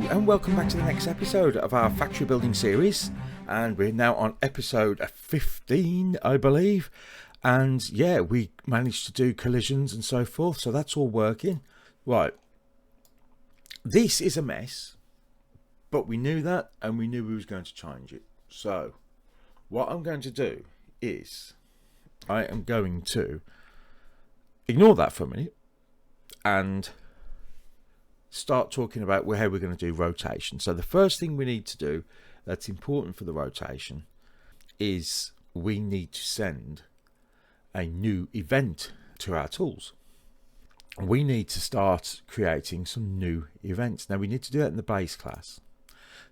and welcome back to the next episode of our factory building series, and we're now on episode 15, I believe. And yeah, we managed to do collisions and so forth, so that's all working. Right, this is a mess, but we knew that, and we knew we was going to change it. So what I'm going to do is I am going to ignore that for a minute and start talking about how we're going to do rotation. So the first thing we need to do that's important for the rotation is we need to send a new event to our tools. We need to start creating some new events. Now we need to do that in the base class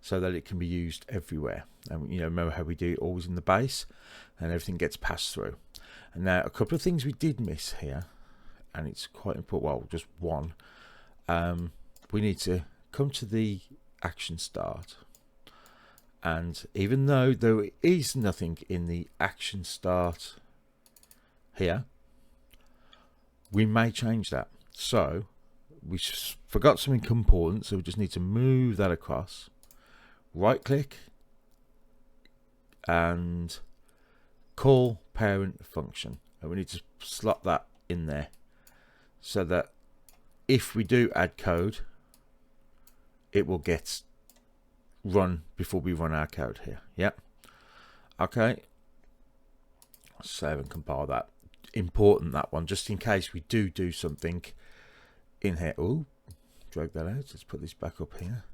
so that it can be used everywhere. And remember how we do it always in the base and everything gets passed through. And now a couple of things we did miss here, and it's quite important. Well, just one. We need to come to the action start, and even though there is nothing in the action start here, we may change that. So we forgot something important, so we just need to move that across, right click and call parent function, and we need to slot that in there so that if we do add code, it will get run before we run our code here. Yep. Okay. Save and compile that. Important, that one, just in case we do something in here. Oh, drag that out. Let's put this back up here.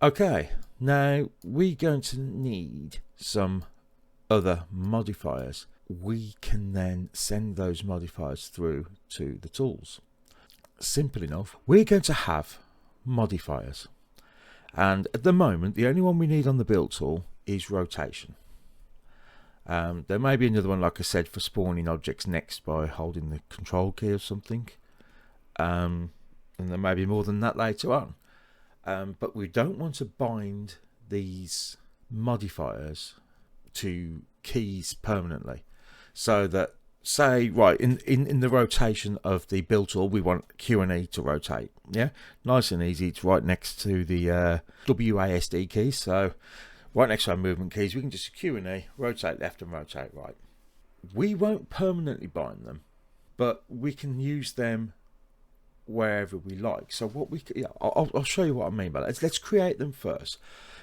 Okay. Now we're going to need some other modifiers. We can then send those modifiers through to the tools. Simple enough. We're going to have modifiers, and at the moment the only one we need on the build tool is rotation. There may be another one, like I said, for spawning objects next by holding the control key or something, and there may be more than that later on, but we don't want to bind these modifiers to keys permanently, so that, say, right, in the rotation of the build tool, we want Q and E to rotate. Yeah, nice and easy. It's right next to the WASD keys, so right next to our movement keys, we can just Q and E, rotate left and rotate right. We won't permanently bind them, but we can use them wherever we like. So what we, yeah, I'll show you what I mean by that. Let's create them first.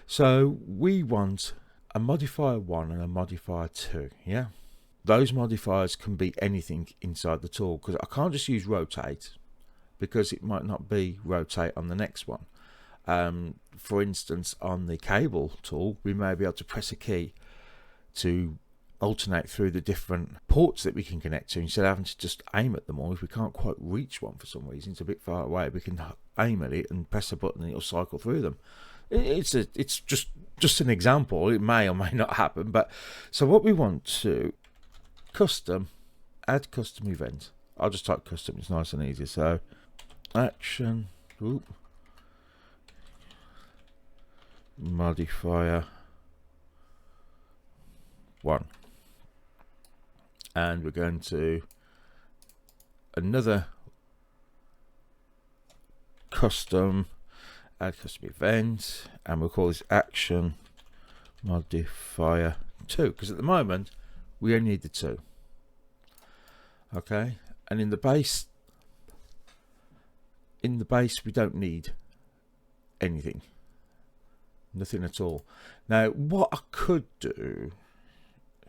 So we want a modifier 1 and a modifier 2. Yeah. Those modifiers can be anything inside the tool, because I can't just use rotate because it might not be rotate on the next one. For instance, on the cable tool, we may be able to press a key to alternate through the different ports that we can connect to, instead of having to just aim at them all. If we can't quite reach one for some reason, it's a bit far away, we can aim at it and press a button and it'll cycle through them. It's just an example. It may or may not happen, but so what we want to custom, add custom event. I'll just type custom, it's nice and easy. So action, modifier 1, and we're going to another custom, add custom event, and we'll call this action modifier 2, because at the moment we only need the 2. Okay, and in the base we don't need anything, nothing at all. Now what I could do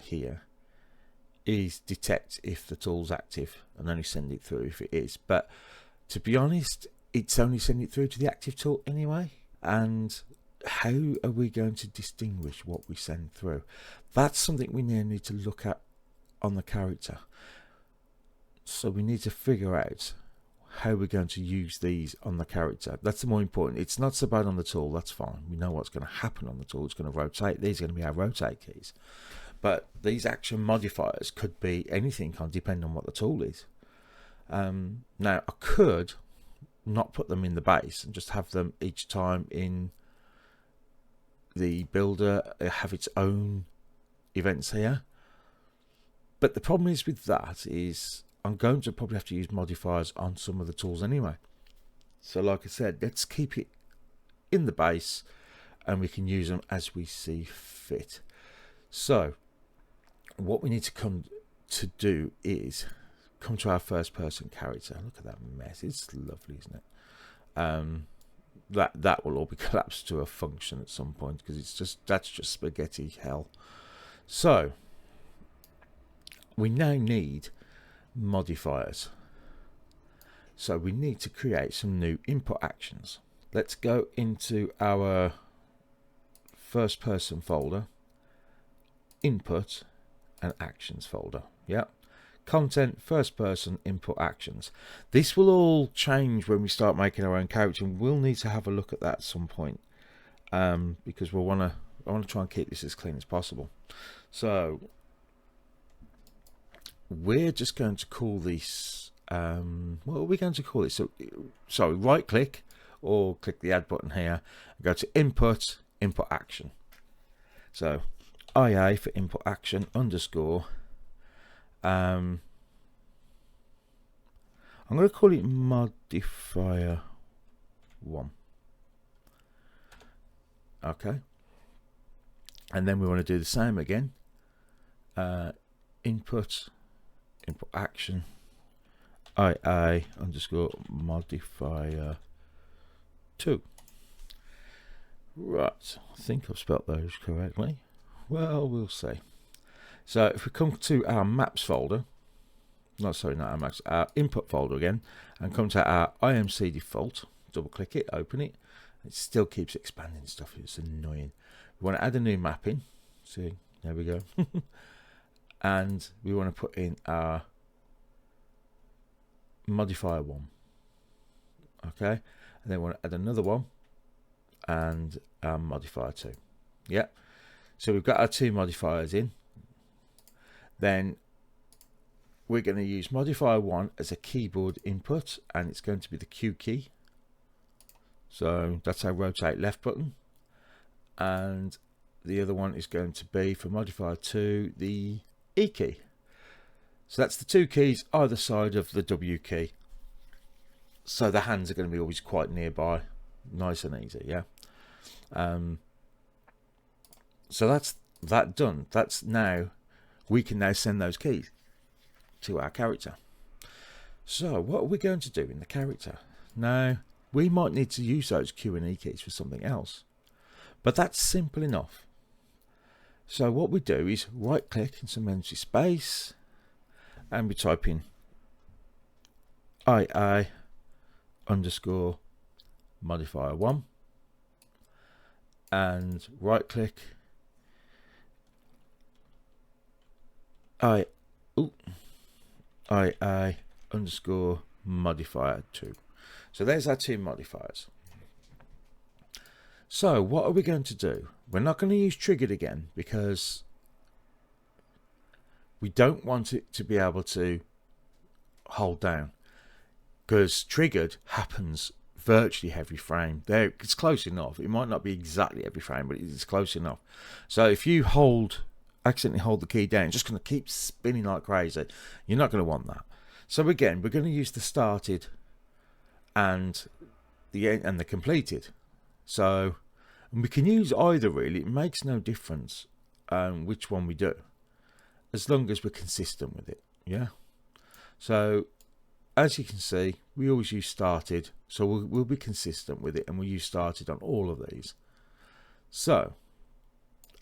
here is detect if the tool's active and only send it through if it is, but to be honest, it's only sending it through to the active tool anyway. And how are we going to distinguish what we send through? That's something we need to look at on the character. So we need to figure out how we're going to use these on the character. That's the more important. It's not so bad on the tool, that's fine. We know what's going to happen on the tool. It's going to rotate. These are going to be our rotate keys. But these action modifiers could be anything, depending on what the tool is. Now I could not put them in the base and just have them each time in the builder, have its own events here. But the problem is with that is I'm going to probably have to use modifiers on some of the tools anyway. So like I said, let's keep it in the base, and we can use them as we see fit. So what we need to come to do is come to our first person character. Look at that mess. It's lovely, isn't it? That will all be collapsed to a function at some point, because that's just spaghetti hell. So we now need modifiers. So we need to create some new input actions. Let's go into our first person folder, input and actions folder. Yep. Content, first person, input actions. This will all change when we start making our own character, and we'll need to have a look at that at some point, because I want to try and keep this as clean as possible. So we're just going to call this, what are we going to call it? So sorry, right click or click the add button here and go to input action. So IA for input action underscore, I'm going to call it modifier 1. Okay, and then we want to do the same again. Input action IA underscore modifier 2. Right, I think I've spelt those correctly. Well, we'll see. So if we come to our maps folder, not our maps, our input folder again, and come to our IMC default, double click it, open it. It still keeps expanding stuff. It's annoying. We want to add a new mapping. See, there we go. And we want to put in our modifier 1. Okay, and then we want to add another one and modifier 2. Yeah, so we've got our 2 modifiers in. Then we're going to use modifier 1 as a keyboard input, and it's going to be the Q key. So that's our rotate left button, and the other one is going to be for modifier 2 the E key. So that's the 2 keys either side of the W key, so the hands are going to be always quite nearby, nice and easy. Yeah. So that's that done. That's now, we can now send those keys to our character. So what are we going to do in the character? Now we might need to use those Q and E keys for something else, but that's simple enough. So what we do is right click in some empty space, and we type in II underscore modifier 1, and right click II underscore modifier 2. So there's our 2 modifiers. So what are we going to do? We're not going to use triggered again, because we don't want it to be able to hold down, because triggered happens virtually every frame. There, it's close enough. It might not be exactly every frame, but it's close enough. So if you accidentally hold the key down, it's just going to keep spinning like crazy. You're not going to want that. So again, we're going to use the started and the completed. So, and we can use either, really. It makes no difference which one we do, as long as we're consistent with it. Yeah. So as you can see, we always use started, so we'll be consistent with it, and we'll use started on all of these. So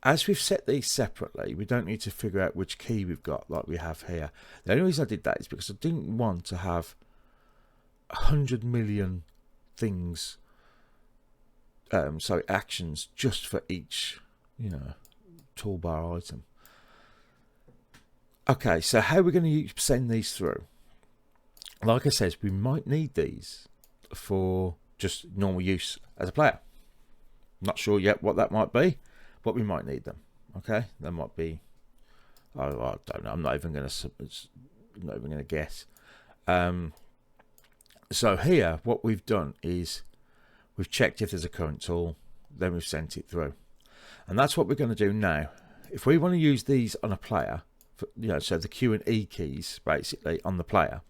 as we've set these separately, we don't need to figure out which key we've got like we have here. The only reason I did that is because I didn't want to have 100 million things, actions just for each, toolbar item. Okay, so how are we going to send these through? Like I said, we might need these for just normal use as a player. Not sure yet what that might be, but we might need them. Okay, there might be. I don't know. I'm not even going to guess. So here, what we've done is we've checked if there's a current tool, then we've sent it through, and that's what we're going to do now. If we want to use these on a player, so the Q and E keys basically on the player,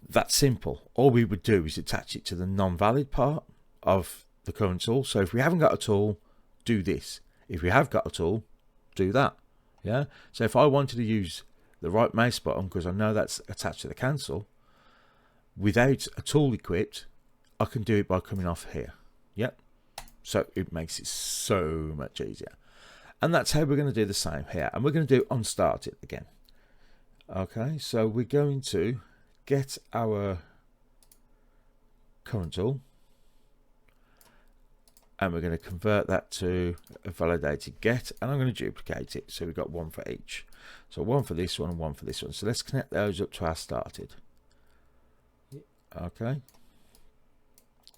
that's simple. All we would do is attach it to the non-valid part of the current tool. So if we haven't got a tool, do this. If we have got a tool, do that. Yeah. So if I wanted to use the right mouse button, because I know that's attached to the cancel, without a tool equipped, I can do it by coming off here. Yep. So it makes it so much easier. And that's how we're going to do the same here. And we're going to do unstarted again. Okay, so we're going to get our current tool, and we're going to convert that to a validated get, and I'm going to duplicate it. So we've got one for each. So one for this one and one for this one. So let's connect those up to our started. Okay.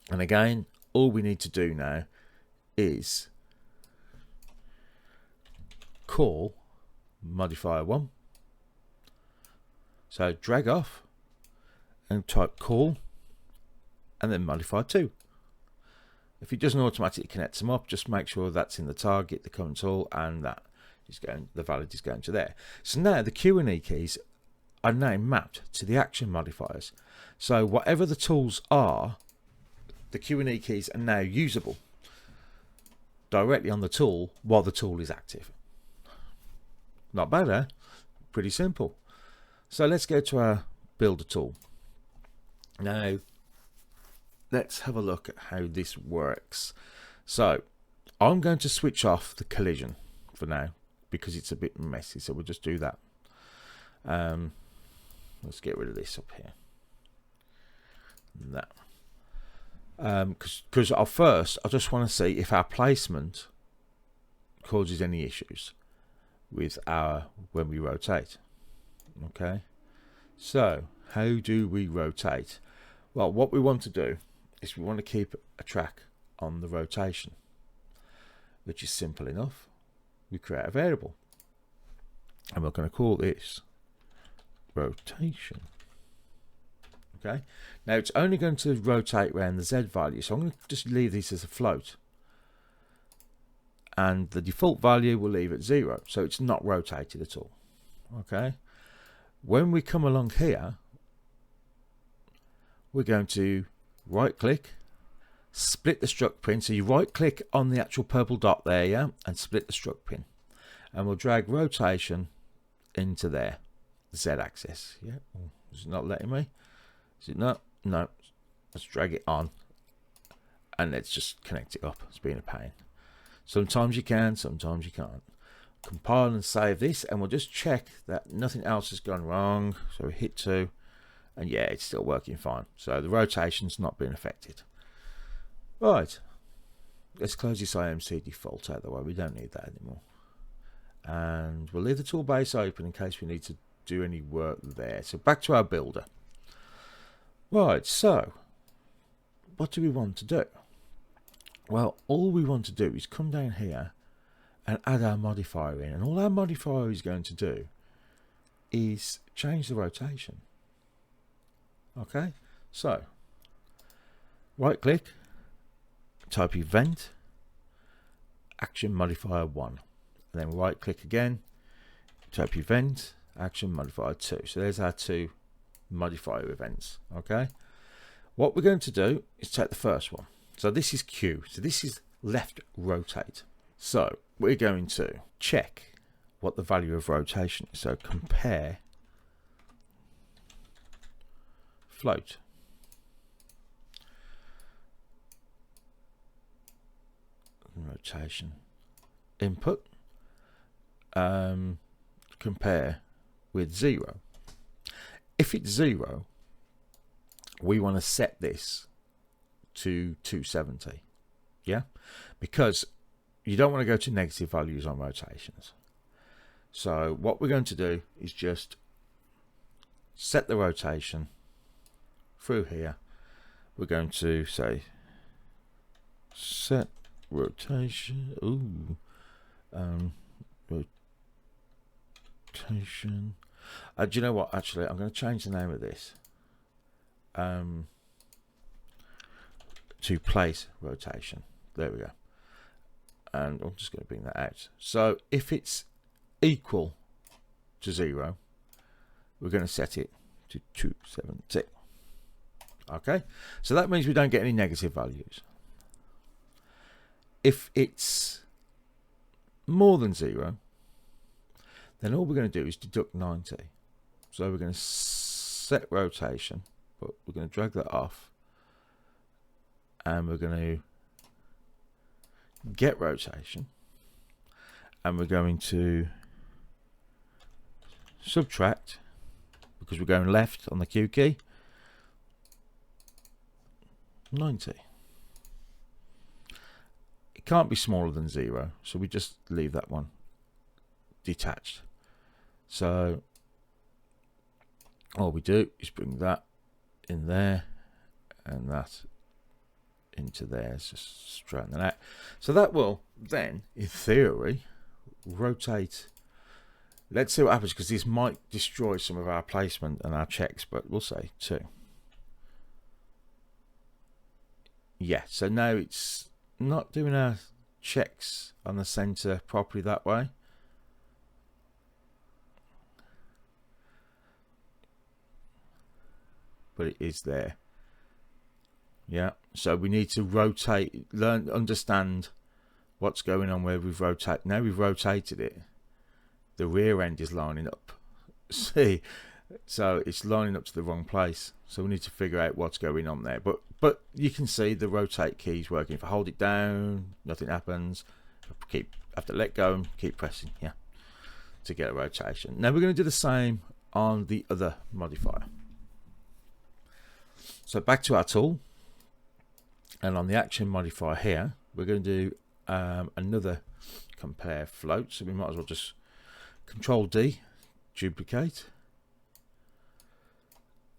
And again, all we need to do now is call modifier 1. So drag off and type call and then modifier 2. If it doesn't automatically connect them up, just make sure that's in the target, the current tool, and that is going, the valid is going to there. So now the Q and E keys are now mapped to the action modifiers. So whatever the tools are, the Q and E keys are now usable directly on the tool while the tool is active. Not bad, eh? Pretty simple. So let's go to our builder tool. Now, let's have a look at how this works. So I'm going to switch off the collision for now because it's a bit messy. So we'll just do that. Let's get rid of this up here. That. Because first, I just want to see if our placement causes any issues with our when we rotate. Okay, so how do we rotate? Well, what we want to do is we want to keep a track on the rotation, which is simple enough. We create a variable and we're going to call this rotation. Okay, now it's only going to rotate around the Z value, so I'm going to just leave this as a float, and the default value will leave at 0, so it's not rotated at all. Okay, when we come along here, we're going to right click, split the struct pin. So you right click on the actual purple dot there, yeah, and split the struct pin, and we'll drag rotation into there, the Z axis. Yeah, is it not letting me? Is it not? No. Let's drag it on and let's just connect it up. It's been a pain. Sometimes you can, sometimes you can't. Compile and save this, and we'll just check that nothing else has gone wrong. So we hit 2, and yeah, it's still working fine. So the rotation's not been affected. Right. Let's close this IMC default out of the way. We don't need that anymore. And we'll leave the toolbase open in case we need to do any work there. So back to our builder. Right, so what do we want to do? Well, all we want to do is come down here and add our modifier in, and all our modifier is going to do is change the rotation. Okay, so right click, type event, action modifier 1, and then right click again, type event, action modifier 2. So there's our 2 modifier events. Okay, what we're going to do is take the first one. So this is Q, so this is left rotate. So we're going to check what the value of rotation is. So compare float. Rotation input, compare with 0. If it's 0, we want to set this to 270, yeah, because you don't want to go to negative values on rotations. So what we're going to do is just set the rotation through here. We're going to say set rotation. Rotation. Do you know what? Actually, I'm going to change the name of this to place rotation. There we go. And I'm just going to bring that out. So if it's equal to 0, we're going to set it to 270. Okay, so that means we don't get any negative values. if it's more than 0, then all we're going to do is deduct 90. So we're going to set rotation, but we're going to drag that off, and we're going to get rotation, and we're going to subtract, because we're going left on the Q key, 90. It can't be smaller than 0, so we just leave that one detached. So all we do is bring that in there and that into there, just straighten that out. So that will then, in theory, rotate. Let's see what happens, because this might destroy some of our placement and our checks, but we'll say 2. Yeah, so now it's not doing our checks on the center properly that way. But it is there. Yeah, so we need to rotate, understand what's going on where we've rotated. Now we've rotated it, the rear end is lining up. See, so it's lining up to the wrong place. So we need to figure out what's going on there. But you can see the rotate key is working. If I hold it down, nothing happens. Have to let go and keep pressing, yeah, to get a rotation. Now we're going to do the same on the other modifier. So back to our tool, and on the action modifier here, we're going to do another compare float. So we might as well just Control D, duplicate,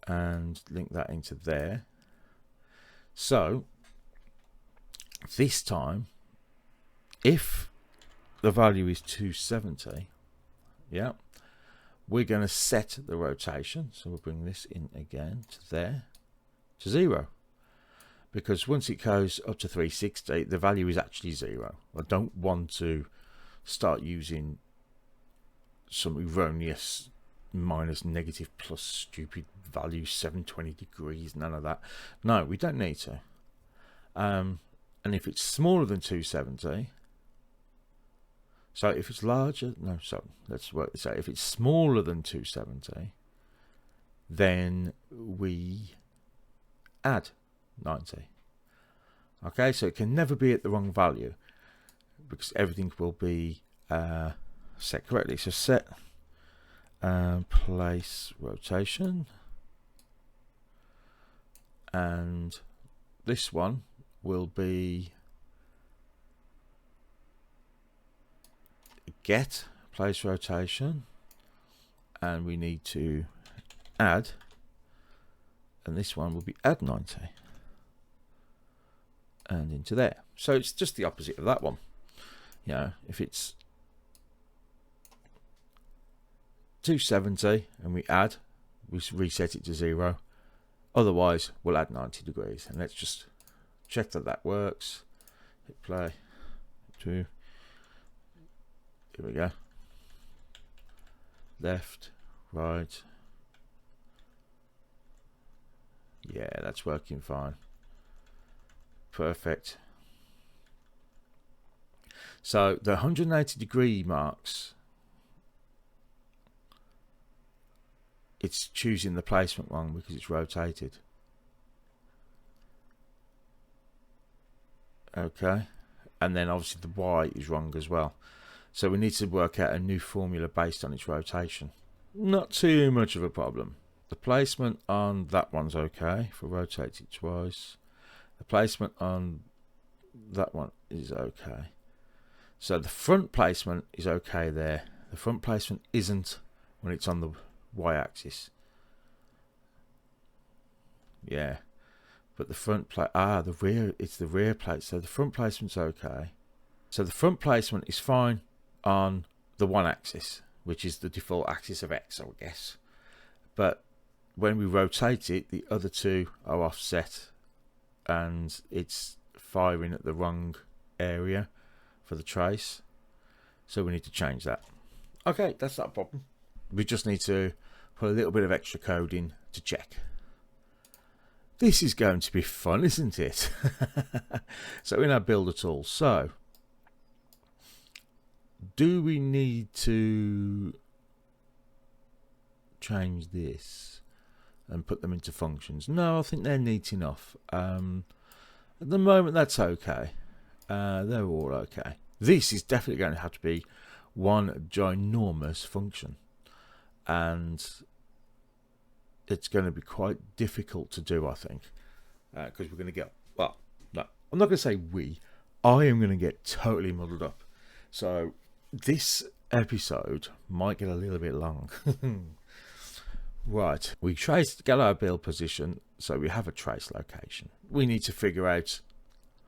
and link that into there. So this time, if the value is 270, yeah, we're going to set the rotation. So we'll bring this in again to there, to 0, because once it goes up to 360, the value is actually 0. I don't want to start using some erroneous minus, negative, plus stupid value 720 degrees, none of that. No, we don't need to. And if it's smaller than 270, so if it's larger, no, so let's work this out. If it's smaller than 270, then we add 90. Okay, so it can never be at the wrong value, because everything will be set correctly. So set place rotation, and this one will be get place rotation, and we need to add, and this one will be add 90, and into there. So it's just the opposite of that one. You know, if it's 270 and we add, we reset it to 0. Otherwise, we'll add 90 degrees. And let's just check that that works. Hit play. 2. Here we go. Left, right. Yeah, that's working fine. Perfect. So the 180 degree marks, it's choosing the placement wrong because it's rotated. Okay, and then obviously the Y is wrong as well. So we need to work out a new formula based on its rotation. Not too much of a problem. The placement on that one's okay if we rotate it twice. The placement on that one is okay. So the front placement is okay there. The front placement isn't when it's on the Y-axis. Yeah, but the front plate, the rear, it's the rear plate. So the front placement's okay. So the front placement is fine on the one axis, which is the default axis of X, I would guess. But when we rotate it, the other two are offset, and it's firing at the wrong area for the trace. So we need to change that. Okay, that's not a problem. We just need to put a little bit of extra code in to check. This is going to be fun, isn't it? So in our builder tool, so do we need to change this and put them into functions? No, I think they're neat enough. At the moment, that's okay. They're all okay. This is definitely going to have to be one ginormous function, and it's going to be quite difficult to do, I think, because we're going to get, well, no, I'm not going to say I am going to get totally muddled up. So this episode might get a little bit long. Right, we get our build position, so we have a trace location. We need to figure out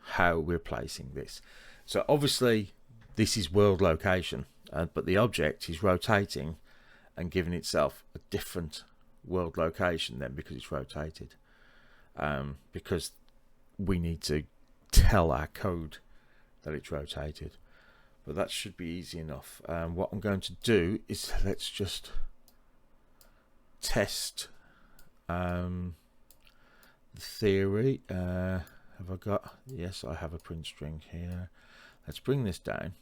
how we're placing this. So obviously this is world location, but the object is rotating and giving itself a different world location then because it's rotated, because we need to tell our code that it's rotated. But that should be easy enough. What I'm going to do is let's just test the theory. Have I got, yes, I have a print string here. Let's bring this down,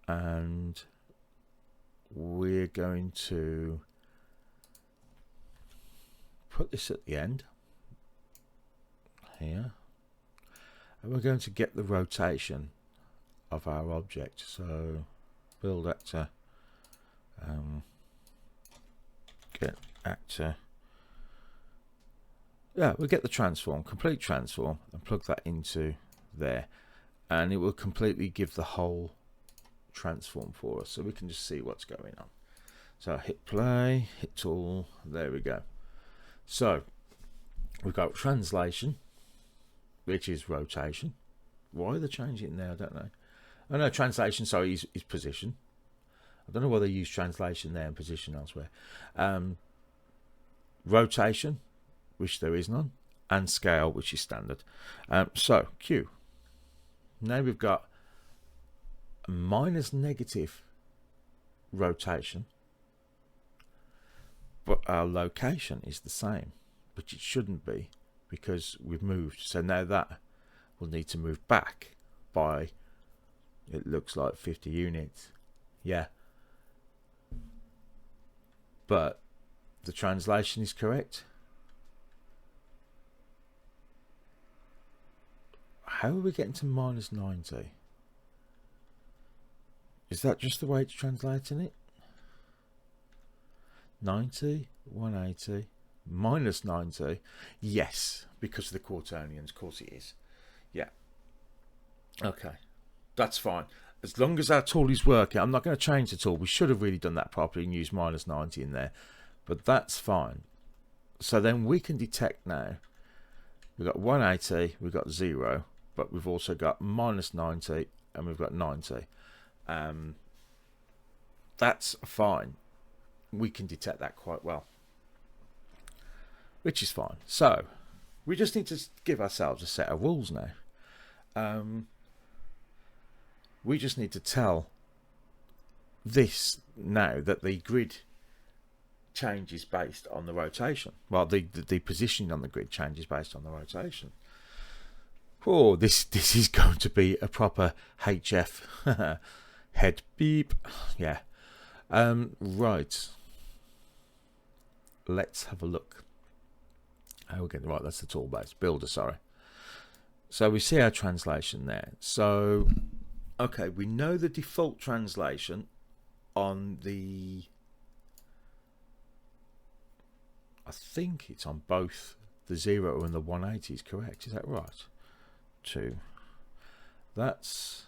and we're going to put this at the end here, and we're going to get the rotation of our object. So build actor, get actor, yeah, we'll get the transform, complete transform, and plug that into there, and it will completely give the whole transform for us, so we can just see what's going on. So hit play, hit tool, there we go. So we've got translation, which is rotation. Why they're changing it there, I don't know. Oh no, translation, sorry, is position. I don't know why they use translation there and position elsewhere. Rotation, which there is none, and scale, which is standard. So Q. Now we've got a minus negative rotation, but our location is the same, which it shouldn't be because we've moved. So now that will need to move back by, it looks like 50 units. Yeah. But the translation is correct. How are we getting to minus 90? Is that just the way it's translating it? 90, 180, minus 90. Yes, because of the quaternions. Of course it is. Yeah. Okay. That's fine. As long as our tool is working, I'm not going to change the tool. We should have really done that properly and used minus 90 in there. But that's fine. So then we can detect now. We've got 180, we've got 0, but we've also got minus 90 and we've got 90. That's fine. We can detect that quite well, which is fine. So we just need to give ourselves a set of rules now. We just need to tell this now that the grid changes based on the rotation. Well, the positioning on the grid changes based on the rotation. Oh, this is going to be a proper HF head beep. Yeah. Right. Let's have a look. Oh, okay, right, that's the tool base builder, sorry. So we see our translation there. So okay, we know the default translation on the, I think it's on both the 0 and the 180 is correct. Is that right? 2. That's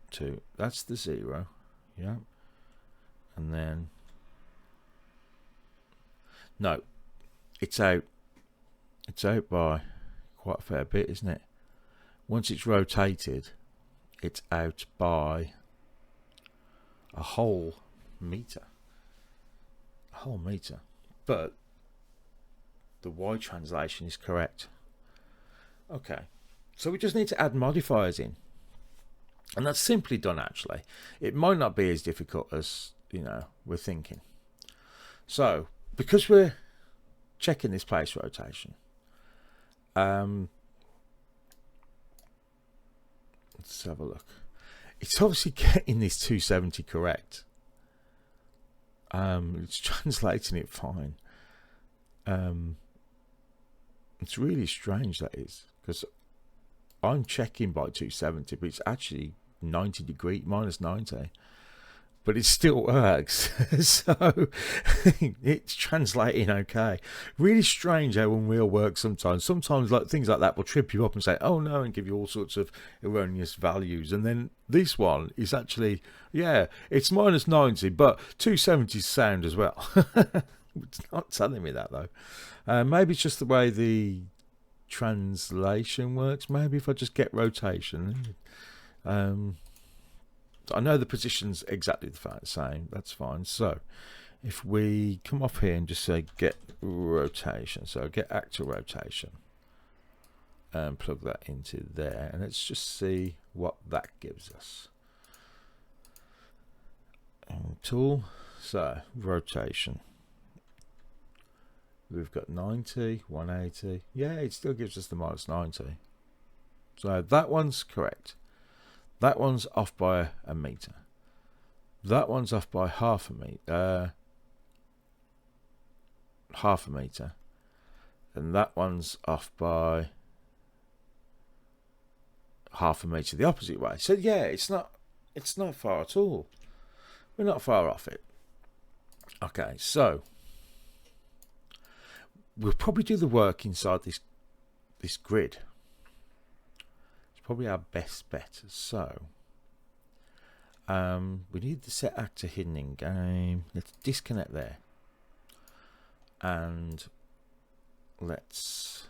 2. That's the 0. Yeah. And then no, it's out. It's out by quite a fair bit, isn't it? Once it's rotated, it's out by a whole meter. A whole meter. But the Y translation is correct. Okay. So we just need to add modifiers in. And that's simply done, actually. It might not be as difficult as, we're thinking. So, because we're checking this place rotation. Let's have a look. It's obviously getting this 270 correct. It's translating it fine. It's really strange, that is, because I'm checking by 270, but it's actually 90 degree minus 90, but it still works. So it's translating okay. Really strange how Unreal works sometimes. Sometimes like things like that will trip you up and say, oh no, and give you all sorts of erroneous values. And then this one is actually, yeah, it's minus 90, but 270 is sound as well. It's not telling me that though. Maybe it's just the way the translation works. Maybe if I just get rotation. I know the position's exactly the same. That's fine. So if we come up here and just say get rotation, so get actor rotation, and plug that into there, and let's just see what that gives us. Tool, so rotation. We've got 90, 180. Yeah, it still gives us the minus 90. So that one's correct. That one's off by a meter. That one's off by half a meter. And that one's off by half a meter the opposite way. So yeah, it's not far at all. We're not far off it. Okay, so we'll probably do the work inside this grid. Probably our best bet. So we need the set actor hidden in game. Let's disconnect there, and let's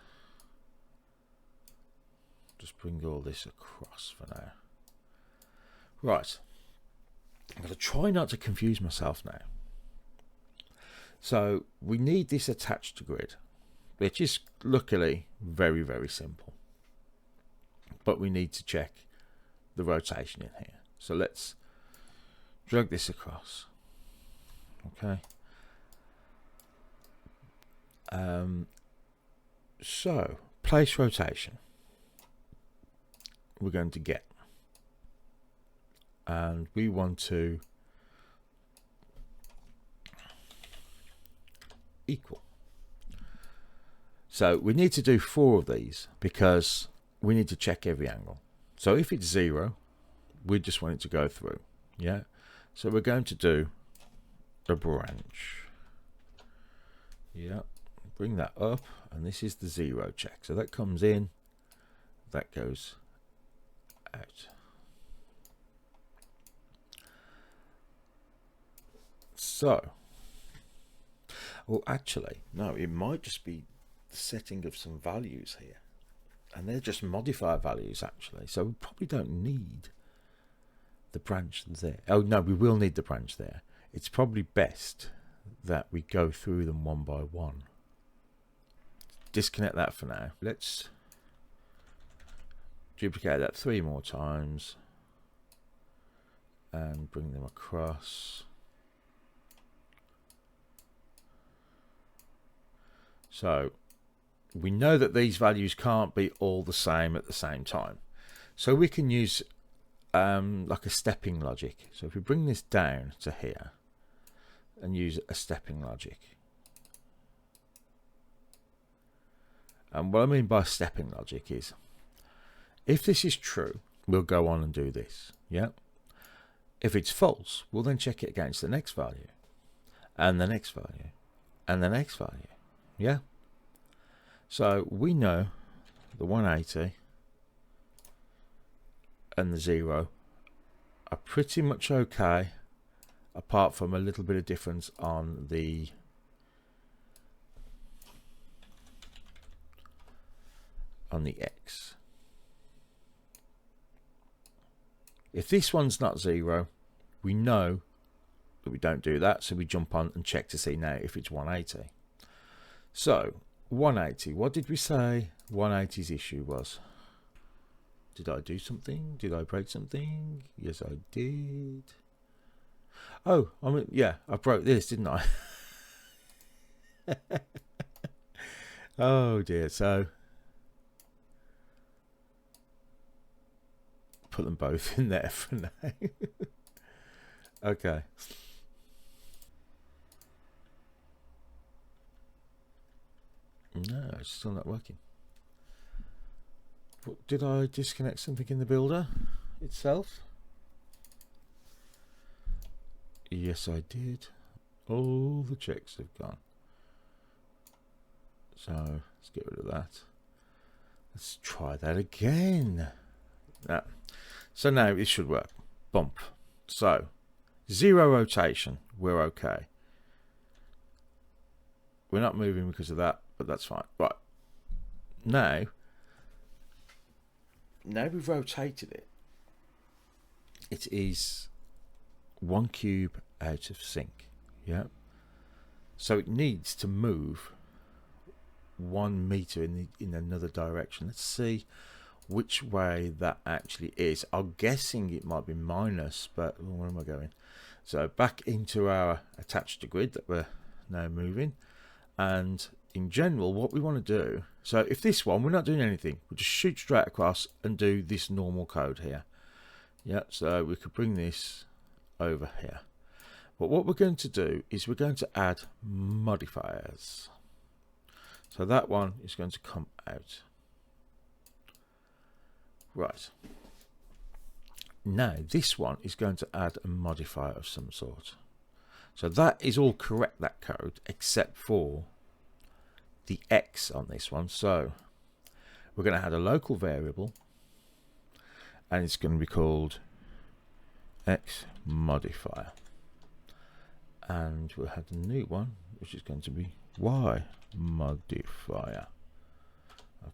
just bring all this across for now. Right, I'm going to try not to confuse myself now. So we need this attached to grid, which is luckily very, very simple. But we need to check the rotation in here. So let's drag this across. Okay. So place rotation. We're going to get, and we want to equal. So we need to do 4 of these because we need to check every angle. So if it's 0, we just want it to go through. Yeah. So we're going to do a branch. Yeah. Bring that up, and this is the 0 check. So that comes in, that goes out. So, well, actually, no, it might just be the setting of some values here. And they're just modifier values, actually. So we probably don't need the branch there. Oh, no, we will need the branch there. It's probably best that we go through them one by one. Disconnect that for now. Let's duplicate that 3 more times and bring them across. So we know that these values can't be all the same at the same time. So we can use like a stepping logic. So if we bring this down to here and use a stepping logic. And what I mean by stepping logic is, if this is true, we'll go on and do this. Yeah. If it's false, we'll then check it against the next value, and the next value, and the next value. Yeah. So we know the 180 and the 0 are pretty much okay, apart from a little bit of difference on the X. If this one's not 0, we know that we don't do that, so we jump on and check to see now if it's 180. So 180, what did we say 180's issue was? Did I do something? Did I break something? Yes, I did. Oh, I mean, yeah, I broke this, didn't I? Oh dear. So put them both in there for now. Okay. No, it's still not working. Did I disconnect something in the builder itself? Yes, I did. All the checks have gone. So let's get rid of that. Let's try that again. So now it should work. Bump. So 0 rotation. We're okay. We're not moving because of that, but that's fine. Right. Now we've rotated it. It is 1 cube out of sync. Yeah. So it needs to move 1 meter in another direction. Let's see which way that actually is. I'm guessing it might be minus, but where am I going? So back into our attached to grid that we're now moving, and in general what we want to do, so if this one we're not doing anything, we'll just shoot straight across and do this normal code here. Yeah, so we could bring this over here, but what we're going to do is we're going to add modifiers. So that one is going to come out. Right. Now this one is going to add a modifier of some sort. So that is all correct, that code, except for the X on this one. So we're going to add a local variable, and it's going to be called X modifier. And we'll have a new one, which is going to be Y modifier.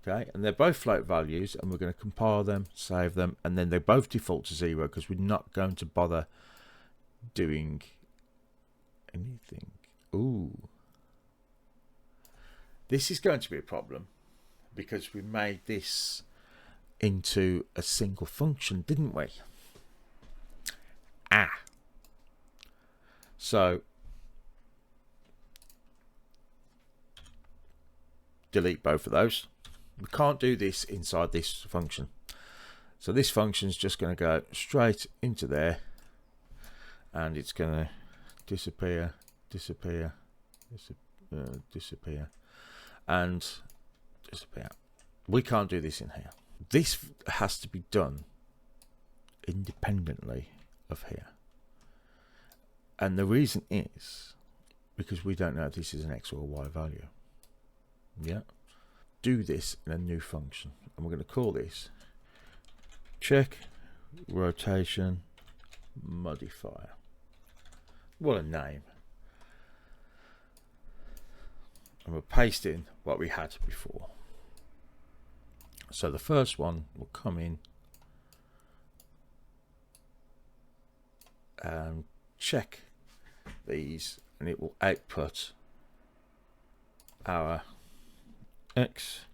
Okay, and they're both float values, and we're going to compile them, save them, and then they both default to 0 because we're not going to bother doing anything. Ooh, this is going to be a problem because we made this into a single function, didn't we? So delete both of those. We can't do this inside this function. So this function is just going to go straight into there, and it's going to disappear, disappear, disappear, and disappear. We can't do this in here. This has to be done independently of here. And the reason is because we don't know if this is an X or a Y value. Yeah. Do this in a new function, and we're going to call this check rotation modifier. What a name. And we'll paste in what we had before. So the first one will come in and check these, and it will output our X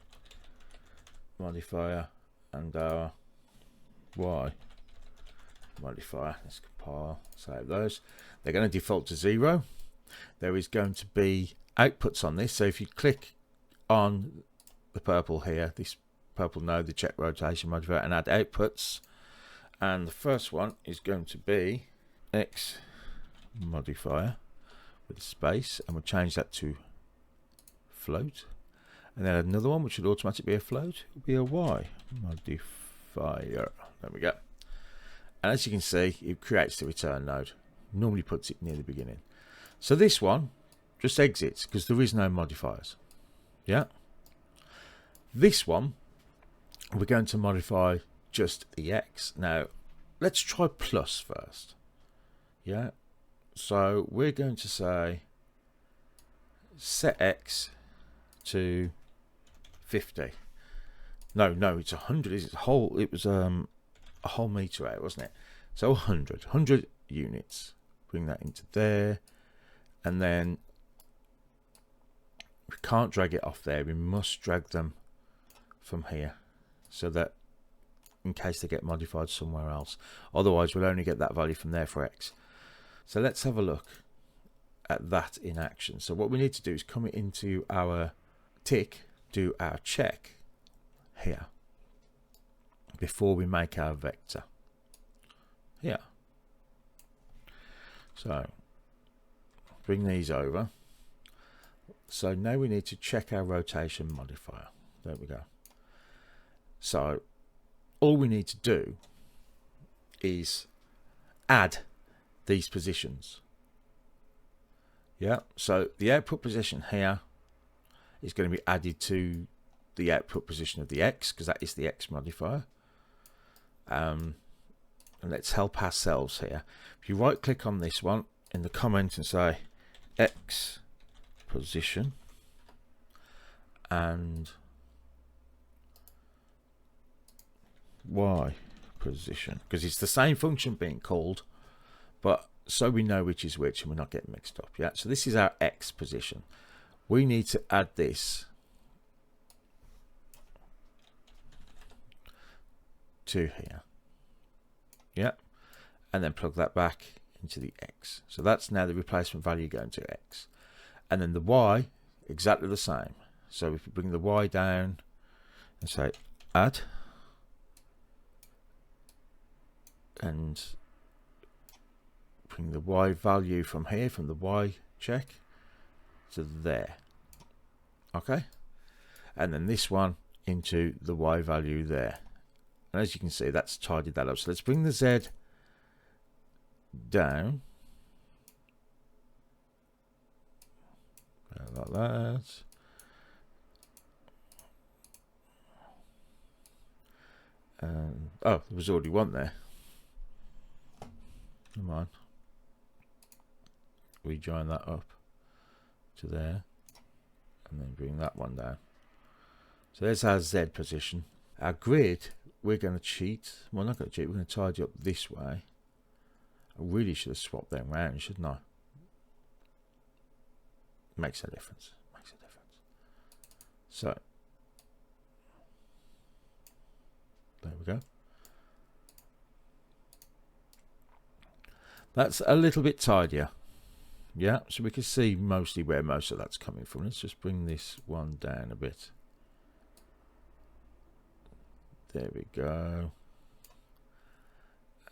modifier and our Y modifier. Let's compile, save those. They're going to default to 0. There is going to be outputs on this, so if you click on the purple here, this purple node, the check rotation modifier, and add outputs, and the first one is going to be X modifier with a space, and we'll change that to float. And then another one, which would automatically be a float, will be a Y modifier. There we go. And as you can see, it creates the return node. Normally puts it near the beginning. So this one just exits because there is no modifiers. Yeah. This one, we're going to modify just the X. Now, let's try plus first. Yeah. So we're going to say set X to 50. No, it's 100. Is it whole? It was a whole meter out, wasn't it? So 100 units. Bring that into there, and then we can't drag it off there. We must drag them from here, so that in case they get modified somewhere else. Otherwise, we'll only get that value from there for X. So let's have a look at that in action. So what we need to do is come into our tick do our check here before we make our vector here. So bring these over. So now we need to check our rotation modifier. There we go. So all we need to do is add these positions. Yeah, so the output position here is going to be added to the output position of the X, because that is the X modifier. And let's help ourselves here. If you right click on this one in the comment and say X position and Y position, because it's the same function being called, but so we know which is which and we're not getting mixed up. Yeah, so this is our X position. We need to add this to here. Yeah, and then plug that back into the X. So that's now the replacement value going to X. And then the Y, exactly the same. So if we bring the Y down and say add, and bring the Y value from here, from the Y check to there. Okay, and then this one into the Y value there. And as you can see, that's tidied that up. So let's bring the Z down like that. And oh, there was already one there. Never mind. We join that up to there and then bring that one down. So there's our Z position. Our grid, we're going to cheat. Well, not going to cheat, we're going to tidy up this way. I really should have swapped them around, shouldn't I? Makes a difference. Makes a difference. So there we go. That's a little bit tidier. Yeah, so we can see mostly where most of that's coming from. Let's just bring this one down a bit. There we go.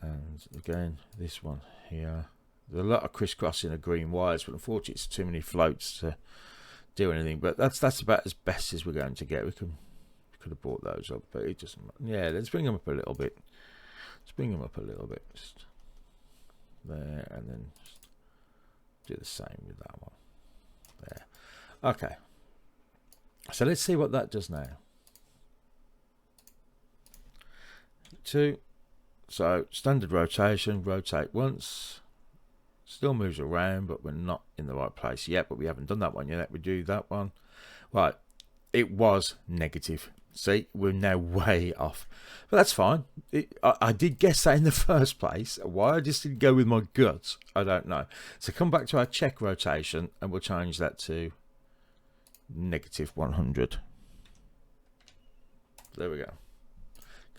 And again, this one here. There's a lot of crisscrossing of green wires, but unfortunately it's too many floats to do anything. But that's about as best as we're going to get. We could have brought those up, but it doesn't. Yeah, let's bring them up a little bit. Let's bring them up a little bit. Just there, and then just do the same with that one. There. Okay. So let's see what that does now. 2. So standard rotation, rotate once. Still moves around, but we're not in the right place yet. But we haven't done that one yet. We do that one. Right. It was negative. See, we're now way off. But that's fine. I did guess that in the first place. Why I just didn't go with my guts, I don't know. So come back to our check rotation and we'll change that to negative 100. There we go.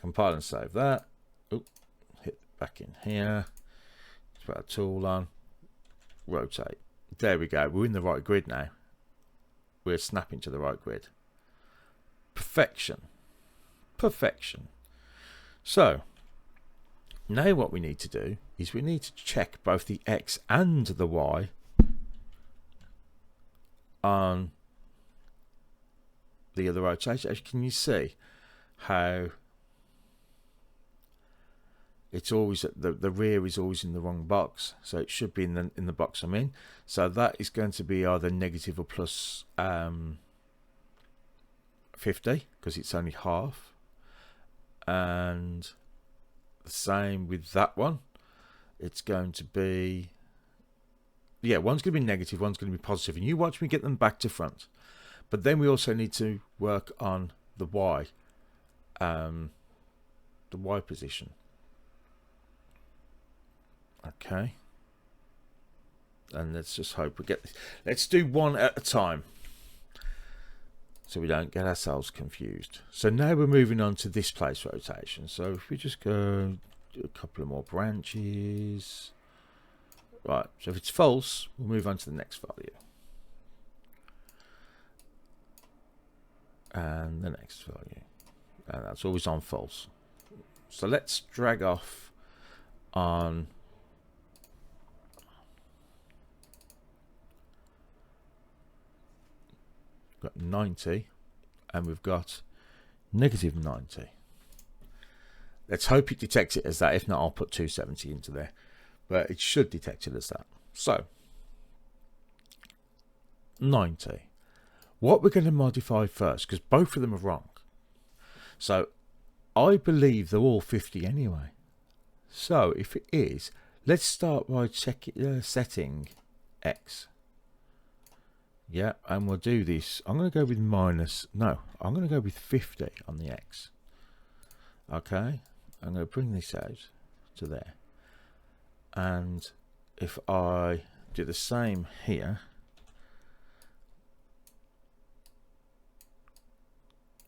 Compile and save that. Oop, hit back in here. Put our tool on. Rotate. There we go. We're in the right grid now. We're snapping to the right grid. Perfection. Perfection. So now what we need to do is we need to check both the X and the Y on the other rotation. Can you see how it's always the rear is always in the wrong box? So it should be in the box I'm in. So that is going to be either negative or plus 50, because it's only half. And the same with that one. It's going to be, yeah, one's going to be negative, one's going to be positive, and you watch me get them back to front. But then we also need to work on the Y position. Okay, and let's just hope we get this. Let's do one at a time so we don't get ourselves confused. So now we're moving on to this place rotation. So if we just go do a couple of more branches, right, so if it's false, we'll move on to the next value. and the next value, and that's always on false. So let's drag off on got 90 and we've got negative 90. Let's hope it detects it as that. If not, I'll put 270 into there, but it should detect it as that. So 90, what we're going to modify first, because both of them are wrong. So I believe they're all 50 anyway. So if it is, let's start by checking setting X. Yeah, and we'll do this. I'm going to go with I'm going to go with 50 on the X. Okay, I'm going to bring this out to there. And if I do the same here,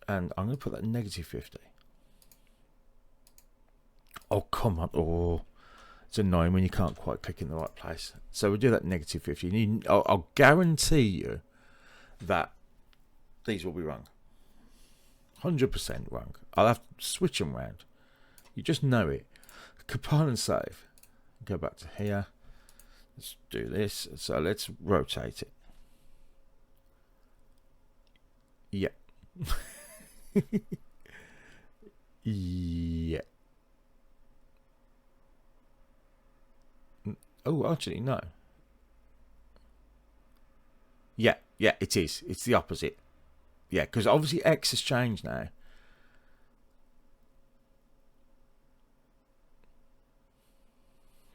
and I'm going to put that negative 50. Oh, come on. Oh, it's annoying when you can't quite click in the right place. So we'll do that negative 50. I'll guarantee you that these will be wrong. 100% wrong. I'll have to switch them around. You just know it. Compile and save. Go back to here. Let's do this. So let's rotate it. Yeah. Yeah. Oh, actually, no. Yeah, it is. It's the opposite. Yeah, because obviously X has changed now.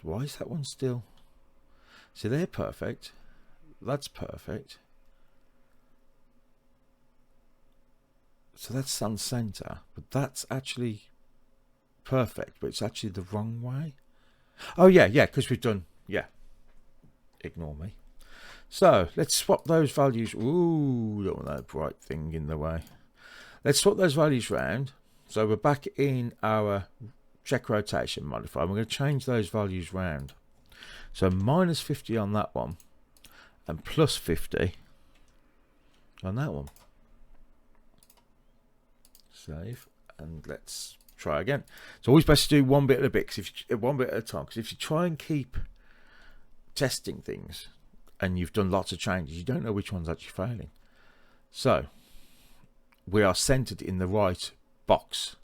Why is that one still? So they're perfect. That's perfect. So that's sun center, but that's actually perfect, but it's actually the wrong way. Oh yeah, because we've done, yeah. Ignore me. So let's swap those values. Ooh, don't want that bright thing in the way. Let's swap those values around. So we're back in our check rotation modifier. We're going to change those values round. So minus 50 on that one and plus 50 on that one. Save, and let's try again. It's always best to do one bit at a bit, one bit at a time, because if you try and keep testing things and you've done lots of changes, you don't know which one's actually failing. So we are centered in the right box,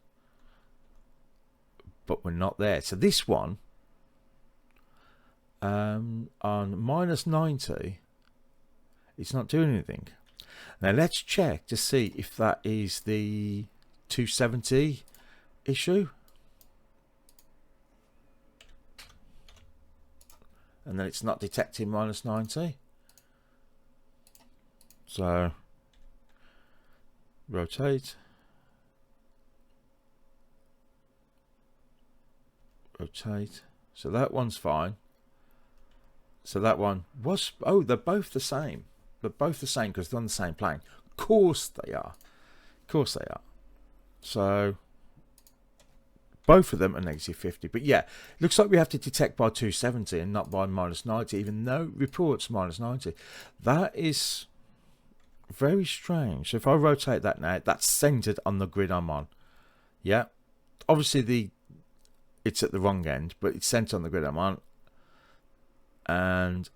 but we're not there. So this one on minus 90, it's not doing anything. Now let's check to see if that is the 270 issue. And then it's not detecting minus 90. So rotate. Rotate. So that one's fine. So that one was, oh, they're both the same. They're both the same because they're on the same plane. Of course they are. Of course they are. So both of them are negative 50. But yeah, it looks like we have to detect by 270 and not by minus 90, even though it reports minus 90. That is very strange. So if I rotate that now, that's centered on the grid I'm on. Yeah. Obviously it's at the wrong end, but it's centered on the grid I'm on. And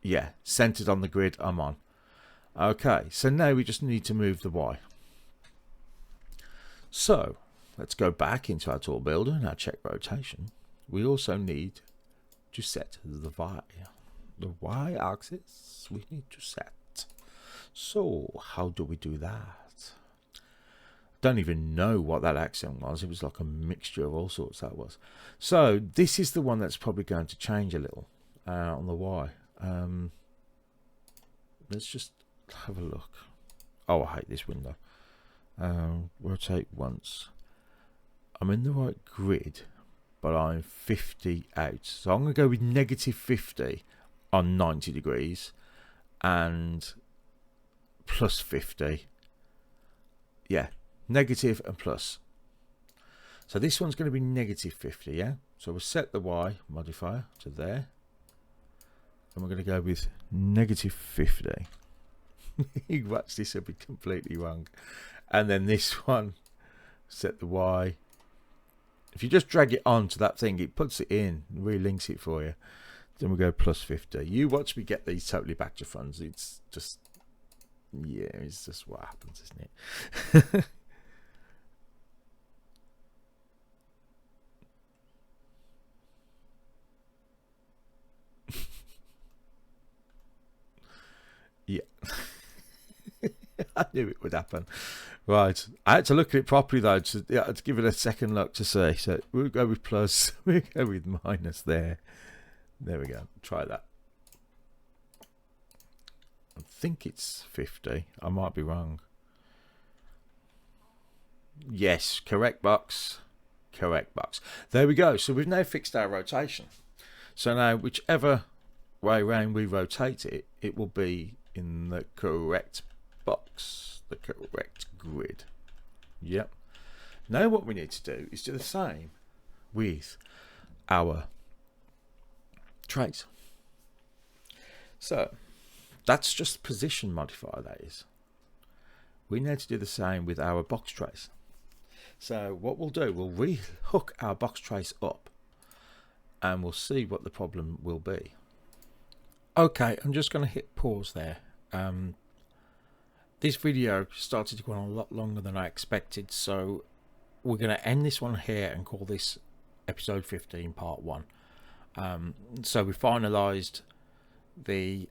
yeah, centered on the grid I'm on. Okay, so now we just need to move the Y. So let's go back into our tool builder and our check rotation. We also need to set the Y axis we need to set. So how do we do that? Don't even know what that accent was. It was like a mixture of all sorts, that was. So this is the one that's probably going to change a little on the Y. Let's just have a look. Oh, I hate this window. Rotate once. I'm in the right grid, but I'm 50 out. So I'm going to go with negative 50 on 90 degrees and plus 50. Yeah, negative and plus. So this one's going to be negative 50, yeah? So we'll set the Y modifier to there. And we're going to go with negative 50. Watch, this will be completely wrong. And then this one, set the Y. If you just drag it onto that thing, it puts it in, relinks it for you. Then we go plus 50. You watch me get these totally back to fronts. It's just, yeah, it's just what happens, isn't it? Yeah. I knew it would happen. Right. I had to look at it properly though, to give it a second look to see. So we'll go with plus, we'll go with minus there. There we go. Try that. I think it's 50. I might be wrong. Yes, correct box. Correct box. There we go. So we've now fixed our rotation. So now whichever way around we rotate it, it will be in the correct box, the correct grid. Yep. Now what we need to do is do the same with our trace. So that's just position modifier, that is. We need to do the same with our box trace. So what we'll do, we'll re-hook our box trace up and we'll see what the problem will be. Okay, I'm just going to hit pause there. This video started to go on a lot longer than I expected, so we're going to end this one here and call this episode 15 part 1. So we finalized the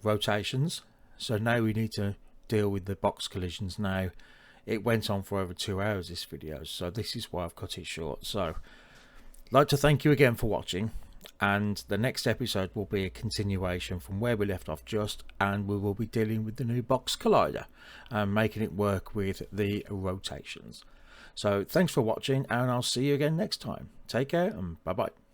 rotations, so now we need to deal with the box collisions. Now it went on for over 2 hours, this video, so this is why I've cut it short. So I'd like to thank you again for watching, and the next episode will be a continuation from where we left off and we will be dealing with the new box collider and making it work with the rotations. So thanks for watching, and I'll see you again next time. Take care and bye bye.